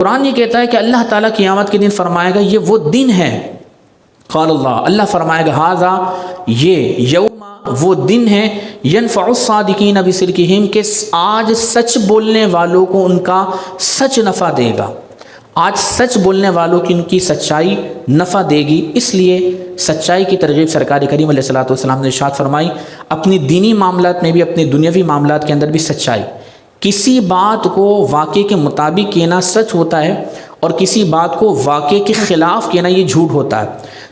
قرآن یہ کہتا ہے کہ اللہ تعالیٰ قیامت کے دن فرمائے گا یہ وہ دن ہے، قال اللہ فرمائے گا ھذا یہ یوم وہ دن ہے ینفع الصادقین بصدقہم کہ آج سچ بولنے والوں کو ان کا سچ نفع دے گا، آج سچ بولنے والوں کی ان کی سچائی نفع دے گی۔ اس لیے سچائی کی ترغیب سرکار کریم علیہ الصلوۃ والسلام نے ارشاد فرمائی، اپنی دینی معاملات میں بھی، اپنے دنیاوی معاملات کے اندر بھی سچائی۔ کسی بات کو واقعے کے مطابق کہنا سچ ہوتا ہے اور کسی بات کو واقعے کے خلاف کہنا یہ جھوٹ ہوتا ہے۔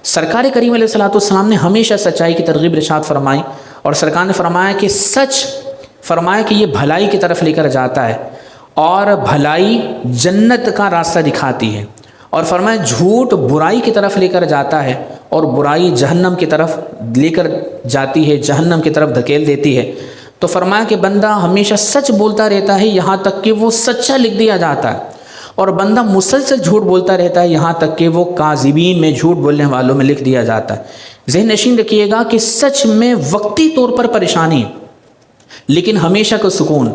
سرکار کریم علیہ الصلوۃ والسلام نے ہمیشہ سچائی کی ترغیب ارشاد فرمائی، اور سرکار نے فرمایا کہ سچ فرمایا کہ یہ بھلائی کی طرف لے کر جاتا ہے اور بھلائی جنت کا راستہ دکھاتی ہے، اور فرمایا جھوٹ برائی کی طرف لے کر جاتا ہے اور برائی جہنم کی طرف لے کر جاتی ہے، جہنم کی طرف دھکیل دیتی ہے۔ تو فرمایا کہ بندہ ہمیشہ سچ بولتا رہتا ہے یہاں تک کہ وہ سچا لکھ دیا جاتا ہے، اور بندہ مسلسل جھوٹ بولتا رہتا ہے یہاں تک کہ وہ کاذبین میں، جھوٹ بولنے والوں میں لکھ دیا جاتا ہے۔ ذہن نشین رکھیے گا کہ سچ میں وقتی طور پر پریشانی لیکن ہمیشہ کا سکون،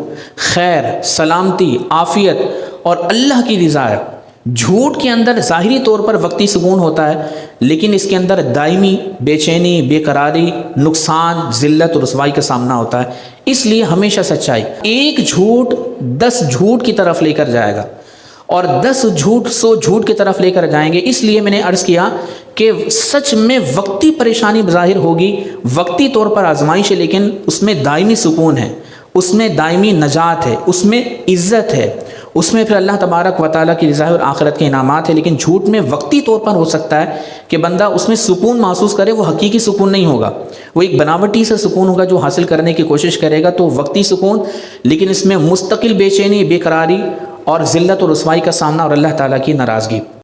خیر، سلامتی، عافیت اور اللہ کی رضا ہے۔ جھوٹ کے اندر ظاہری طور پر وقتی سکون ہوتا ہے لیکن اس کے اندر دائمی بے چینی، بے قراری، نقصان، ذلت اور رسوائی کا سامنا ہوتا ہے۔ اس لیے ہمیشہ سچائی، ایک جھوٹ 10 جھوٹ کی طرف لے کر جائے گا اور 10 جھوٹ 100 جھوٹ کی طرف لے کر جائیں گے۔ اس لیے میں نے عرض کیا کہ سچ میں وقتی پریشانی ظاہر ہوگی، وقتی طور پر آزمائش ہے، لیکن اس میں دائمی سکون ہے، اس میں دائمی نجات ہے، اس میں عزت ہے، اس میں پھر اللہ تبارک و تعالیٰ کی رضا اور آخرت کے انعامات ہیں۔ لیکن جھوٹ میں وقتی طور پر ہو سکتا ہے کہ بندہ اس میں سکون محسوس کرے، وہ حقیقی سکون نہیں ہوگا، وہ ایک بناوٹی سے سکون ہوگا جو حاصل کرنے کی کوشش کرے گا، تو وقتی سکون، لیکن اس میں مستقل بے چینی، بے قراری اور ذلت اور رسوائی کا سامنا اور اللہ تعالیٰ کی ناراضگی۔